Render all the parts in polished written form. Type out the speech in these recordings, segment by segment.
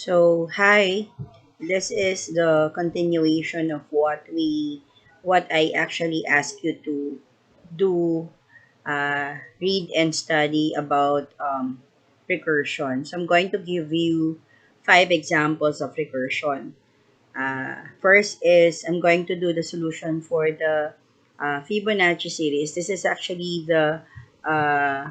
So, hi. This is the continuation of what I actually asked you to do, read and study about recursion. So, I'm going to give you 5 examples of recursion. First is I'm going to do the solution for the Fibonacci series. This is actually the uh,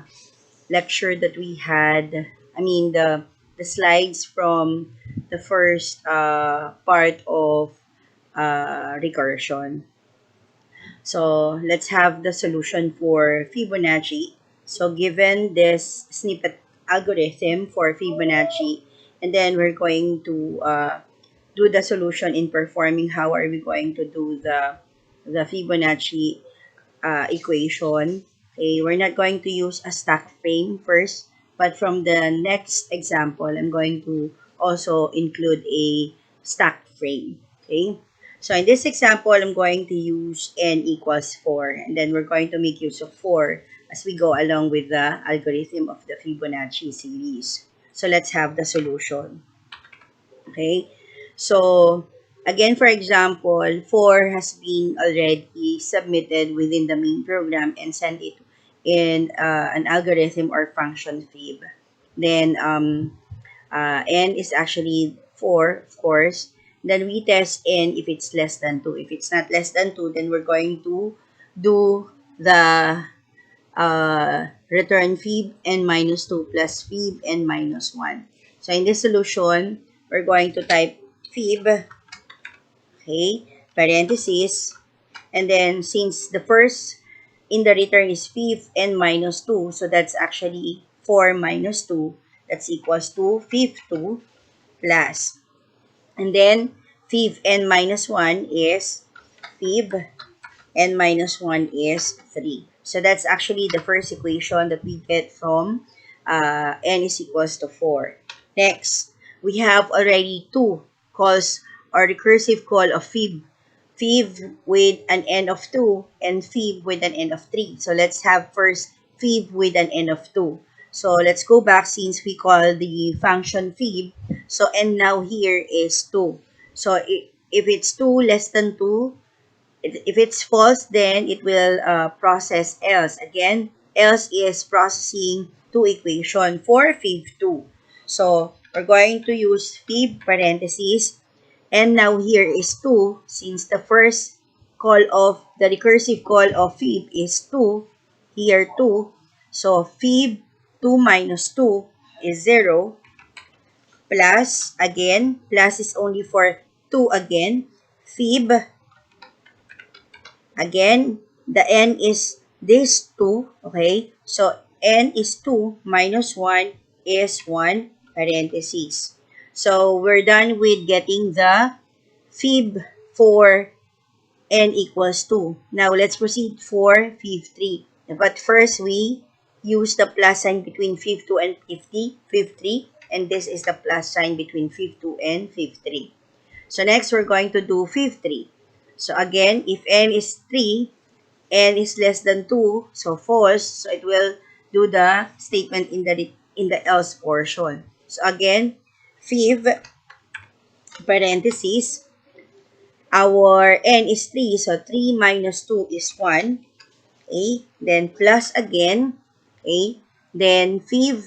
lecture that we had. I mean the slides from the first part of recursion. So let's have the solution for Fibonacci. So given this snippet algorithm for Fibonacci, and then we're going to do the solution in performing. How are we going to do the Fibonacci equation? Okay, we're not going to use a stack frame first, but from the next example, I'm going to also include a stack frame. Okay, so in this example, I'm going to use n equals 4, and then we're going to make use of 4 as we go along with the algorithm of the Fibonacci series. So let's have the solution. Okay, so again, for example, 4 has been already submitted within the main program and sent it in an algorithm or function fib. Then n is actually 4, of course. Then we test n if it's less than 2. If it's not less than 2, then we're going to do the return fib n minus 2 plus fib n minus 1. So in this solution, we're going to type fib, okay, parentheses, and then since the first in the return is fib n minus 2, so that's actually 4 minus 2, that's equals to fib 2 plus, and then fib n minus 1 is fib n minus 1 is 3. So that's actually the first equation that we get from n is equals to 4. Next, we have already two calls or recursive call of fib. Fib with an n of 2 and fib with an n of 3. So let's have first fib with an n of 2. So let's go back since we call the function fib. So n now here is 2. So if it's 2 less than 2, if it's false, then it will process else. Again, else is processing two equation for fib 2. So we're going to use fib parentheses. And now here is 2 since the first call of the recursive call of fib is 2. Here 2. So fib 2 minus 2 is 0 plus, again, plus is only for 2 again. Fib, again, the n is this 2, okay? So, n is 2 minus 1 is 1 parentheses. So, we're done with getting the fib for n equals 2. Now, let's proceed for fib 3. But first, we use the plus sign between fib 2 and fib 3. And this is the plus sign between fib 2 and fib 3. So, next, we're going to do fib 3. So, again, if n is 3, n is less than 2, so false. So, it will do the statement in the else portion. So, again, fib, parentheses, our n is 3, so 3 minus 2 is 1, okay? Then plus again, okay? Then fib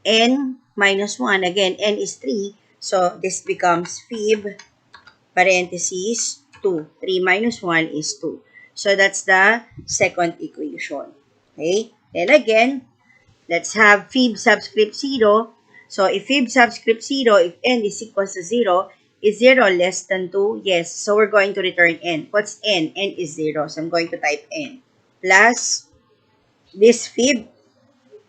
n minus 1, again, n is 3, so this becomes fib, parentheses, 2. 3 minus 1 is 2. So that's the second equation, okay? Then again, let's have fib subscript 0. So if fib subscript 0, if n is equals to 0, is 0 less than 2? Yes. So we're going to return n. What's n? N is 0. So I'm going to type n. Plus this fib.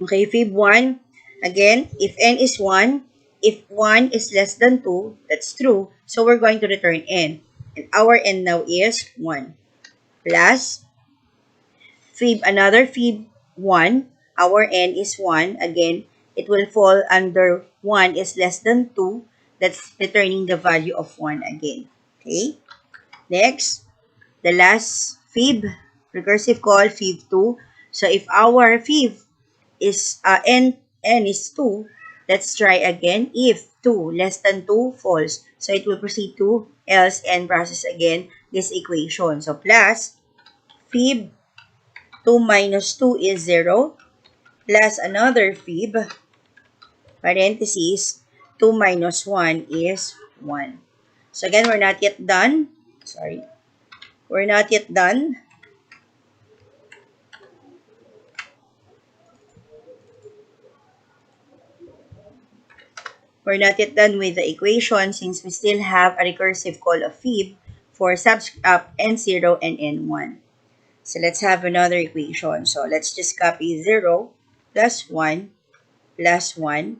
Okay, fib 1. Again, if n is 1, if 1 is less than 2, that's true. So we're going to return n. And our n now is 1. Plus fib, another fib 1, our n is 1. Again, it will fall under 1 is less than 2. That's returning the value of 1 again. Okay? Next, the last fib, recursive call, fib 2. So, if our fib is, n is 2, Let's try again. If 2 less than 2, false. So it will proceed to else and process again this equation. So plus fib 2 minus 2 is 0 plus another fib parentheses 2 minus 1 is 1. So again, we're not yet done. Sorry. We're not yet done. We're not yet done with the equation since we still have a recursive call of fib for subs up n0 and n1. So let's have another equation. So let's just copy 0 plus 1 plus 1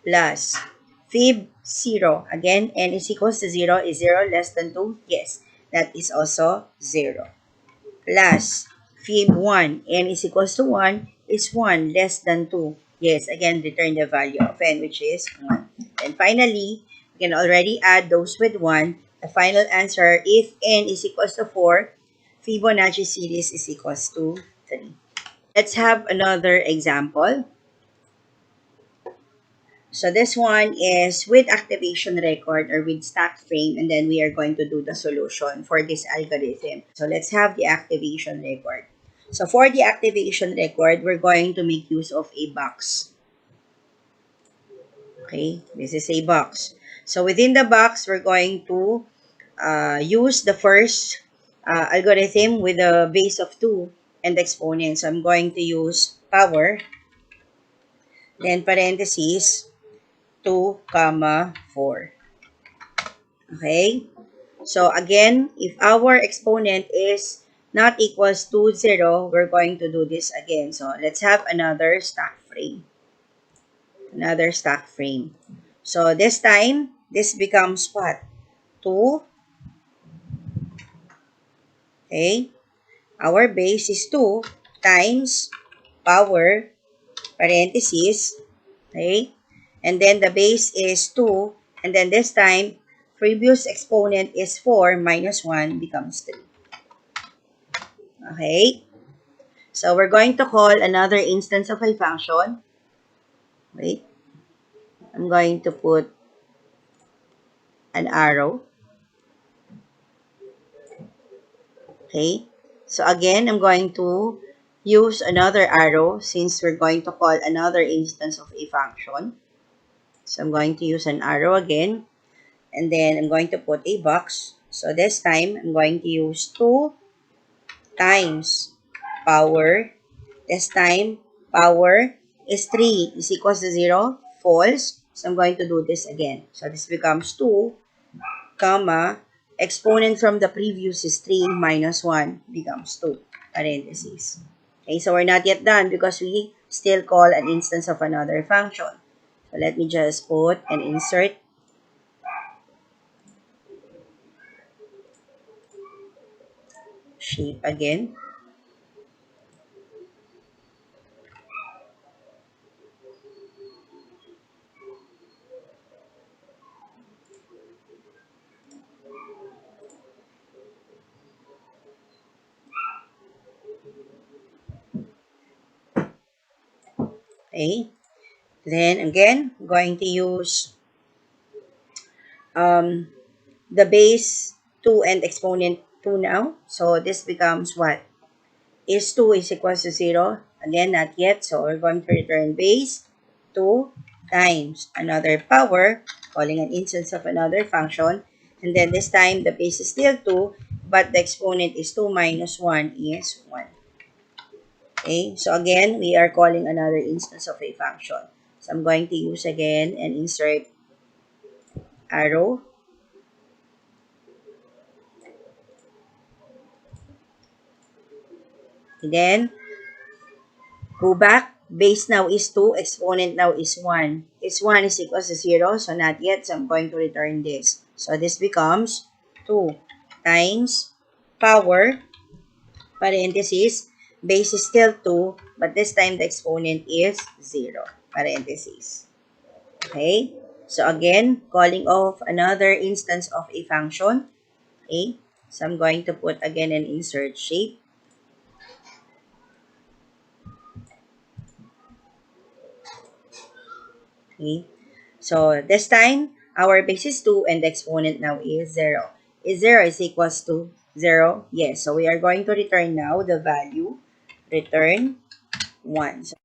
plus fib 0. Again, n is equals to 0. Is 0 less than 2? Yes, that is also 0. Plus fib 1. N is equals to 1. Is 1 less than 2? Yes, again, return the value of n, which is 1. And finally, we can already add those with 1. The final answer, if n is equals to 4, Fibonacci series is equals to 3. Let's have another example. So this one is with activation record or with stack frame, and then we are going to do the solution for this algorithm. So let's have the activation record. So for the activation record, we're going to make use of a box. Okay, this is a box. So within the box, we're going to use the first algorithm with a base of 2 and the exponent. So I'm going to use power, then parentheses, 2, comma, 4. Okay? So again, if our exponent is not equals to 0, we're going to do this again. So let's have another stack frame. Another stack frame. So this time, this becomes what? 2. Okay? Our base is 2 times power, parentheses, okay? And then the base is 2. And then this time, previous exponent is 4 minus 1 becomes 3. Okay? So we're going to call another instance of a function. Wait. I'm going to put an arrow. Okay? So again, I'm going to use another arrow since we're going to call another instance of a function. So I'm going to use an arrow again. And then I'm going to put a box. So this time, I'm going to use 2 times power. This time, power is 3 is equals to 0. False. So I'm going to do this again. So this becomes 2, comma, exponent from the previous is 3 minus 1 becomes 2, parentheses. Okay, so we're not yet done because we still call an instance of another function. So let me just put and insert shape again. Okay, then again, I'm going to use um, the base 2 and exponent 2 now. So this becomes what? Is 2 is equals to 0? Again, not yet. So we're going to return base 2 times another power, calling an instance of another function. And then this time, the base is still 2, but the exponent is 2 minus 1 is 1. Okay, so again, we are calling another instance of a function. So I'm going to use again and insert arrow. And then, go back. Base now is 2. Exponent now is 1. Is 1 is equals to 0. So not yet. So I'm going to return this. So this becomes 2 times power, parentheses. Base is still 2. But this time the exponent is 0. Parentheses. Okay. So again, calling off another instance of a function. Okay. So I'm going to put again an insert shape. Okay? So this time, our base is 2 and the exponent now is 0. Is 0 is equals to 0? Yes. So we are going to return now the value. Return 1. So